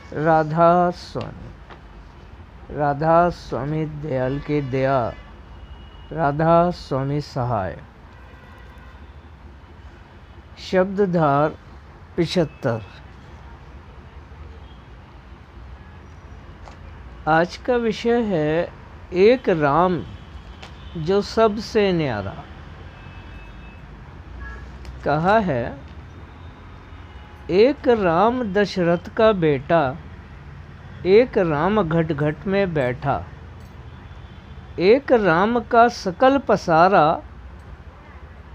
राधा स्वामी। राधा स्वामी दयाल के दया, राधा स्वामी सहाय। शब्दधार 75। आज का विषय है एक राम जो सबसे न्यारा। कहा है, एक राम दशरथ का बेटा, एक राम घट घट में बैठा, एक राम का सकल पसारा,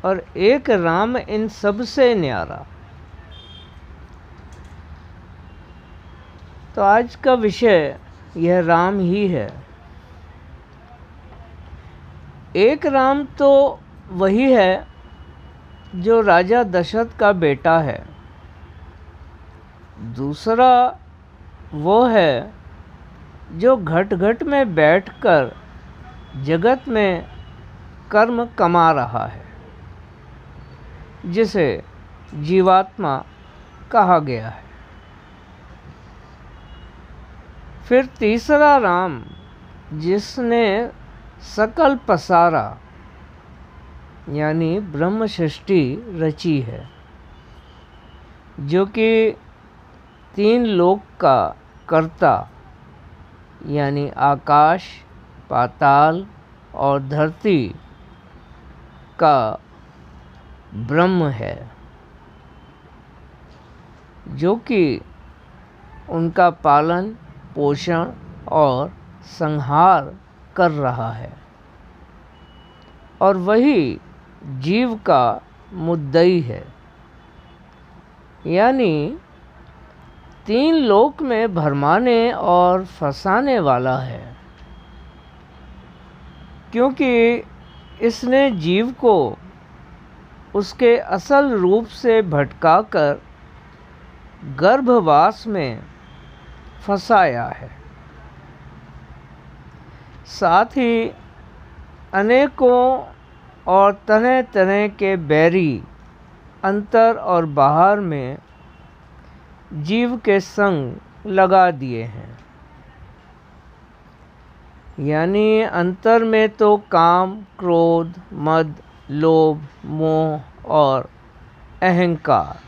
और एक राम इन सब से न्यारा। तो आज का विषय यह राम ही है। एक राम तो वही है जो राजा दशरथ का बेटा है। दूसरा वो है जो घट घट में बैठकर जगत में कर्म कमा रहा है, जिसे जीवात्मा कहा गया है। फिर तीसरा राम जिसने सकल पसारा यानी ब्रह्म सृष्टि रची है, जो कि 3 लोक का कर्ता यानी आकाश, पाताल और धरती का ब्रह्म है, जो कि उनका पालन पोषण और संहार कर रहा है, और वही जीव का मुद्दई है, यानी 3 लोक में भरमाने और फंसाने वाला है। क्योंकि इसने जीव को उसके असल रूप से भटकाकर गर्भवास में फंसाया है। साथ ही अनेकों और तरह तरह के बैरी अंतर और बाहर में जीव के संग लगा दिए हैं। यानी अंतर में तो काम, क्रोध, मद, लोभ, मोह और अहंकार,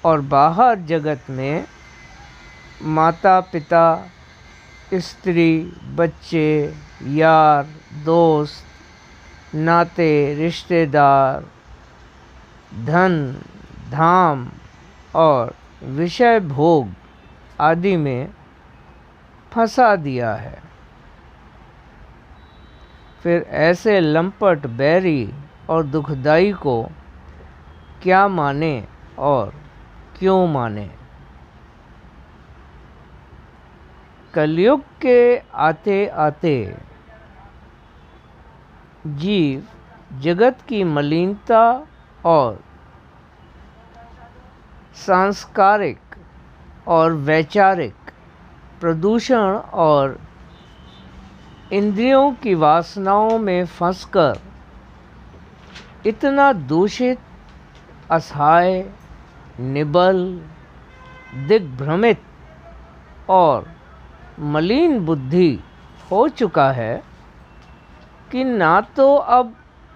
और बाहर जगत में माता पिता, स्त्री, बच्चे, यार, दोस्त, नाते, रिश्तेदार, धन, धाम और विषय भोग आदि में फंसा दिया है। फिर ऐसे लंपट, बैरी और दुखदाई को क्या माने और क्यों माने। कलयुग के आते आते जीव जगत की मलिनता और सांस्कारिक और वैचारिक प्रदूषण और इंद्रियों की वासनाओं में फंसकर इतना दूषित, असहाय, निबल, दिग्भ्रमित और मलिन बुद्धि हो चुका है कि ना तो अब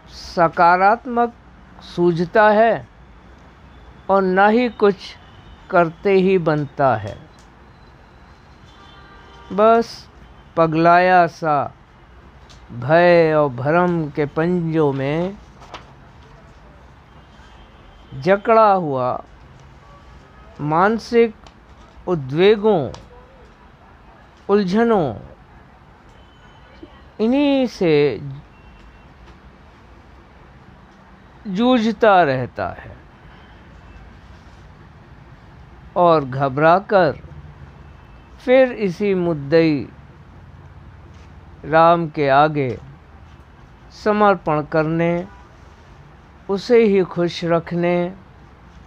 सकारात्मक सूझता है और ना ही कुछ करते ही बनता है। बस पगलाया सा भय और भ्रम के पंजों में जकड़ा हुआ मानसिक उद्वेगों, उलझनों, इन्हीं से जूझता रहता है और घबराकर फिर इसी मुद्दई राम के आगे समर्पण करने, उसे ही खुश रखने,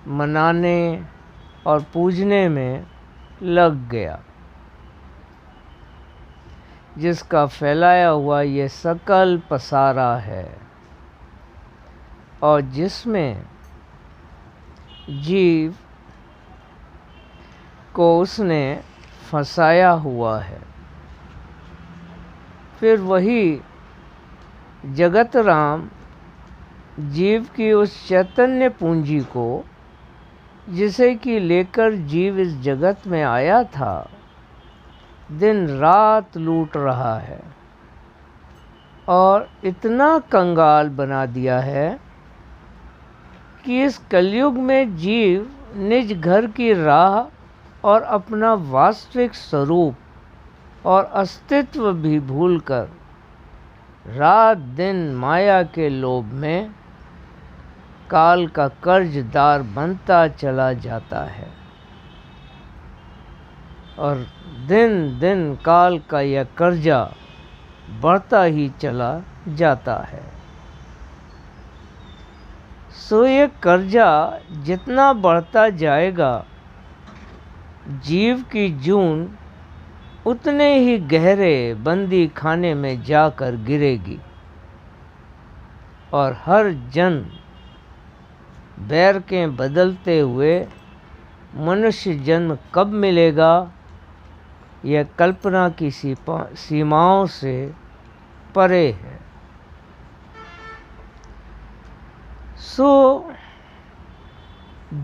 मनाने और पूजने में लग गया, जिसका फैलाया हुआ ये सकल पसारा है और जिसमें जीव को उसने फंसाया हुआ है। फिर वही जगत राम जीव की उस चैतन्य पूंजी को, जिसे कि लेकर जीव इस जगत में आया था, दिन रात लूट रहा है और इतना कंगाल बना दिया है कि इस कलयुग में जीव निज घर की राह और अपना वास्तविक स्वरूप और अस्तित्व भी भूलकर रात दिन माया के लोभ में काल का कर्जदार बनता चला जाता है और दिन दिन काल का यह कर्जा बढ़ता ही चला जाता है। सो ये कर्जा जितना बढ़ता जाएगा, जीव की जून उतने ही गहरे बंदी खाने में जाकर गिरेगी और हर जन बैर के बदलते हुए मनुष्य जन्म कब मिलेगा, यह कल्पना की सीमाओं से परे है। सो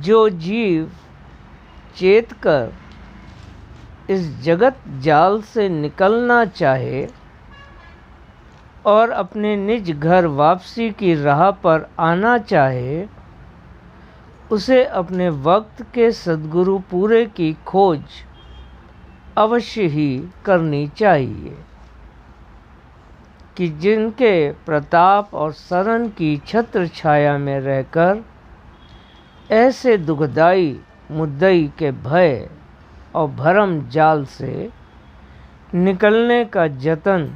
जो जीव चेत कर इस जगत जाल से निकलना चाहे और अपने निज घर वापसी की राह पर आना चाहे, उसे अपने वक्त के सद्गुरु पूरे की खोज अवश्य ही करनी चाहिए कि जिनके प्रताप और शरण की छत्र छाया में रहकर ऐसे दुखदाई मुद्दई के भय और भरम जाल से निकलने का जतन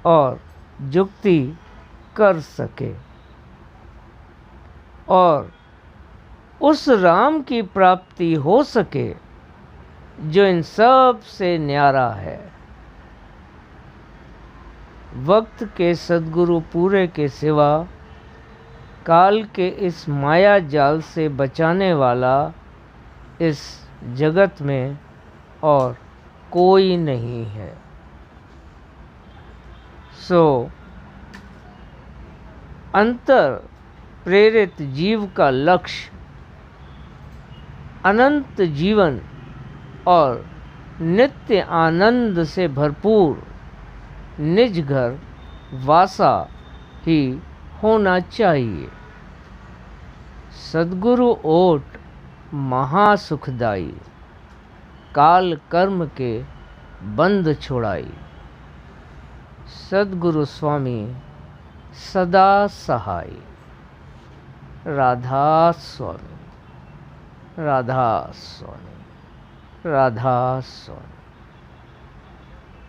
और जुक्ति कर सके और उस राम की प्राप्ति हो सके जो इन सब से न्यारा है। वक्त के सद्गुरु पूरे के सिवा काल के इस माया जाल से बचाने वाला इस जगत में और कोई नहीं है। सो अंतर प्रेरित जीव का लक्ष्य अनंत जीवन और नित्य आनंद से भरपूर निज घर वासा ही होना चाहिए। सद्गुरु ओट महासुखदाई, काल कर्म के बंध छोड़ाई। सद्गुरु स्वामी सदा सहाय। राधा स्वामी, राधा स्वामी, राधा स्वामी।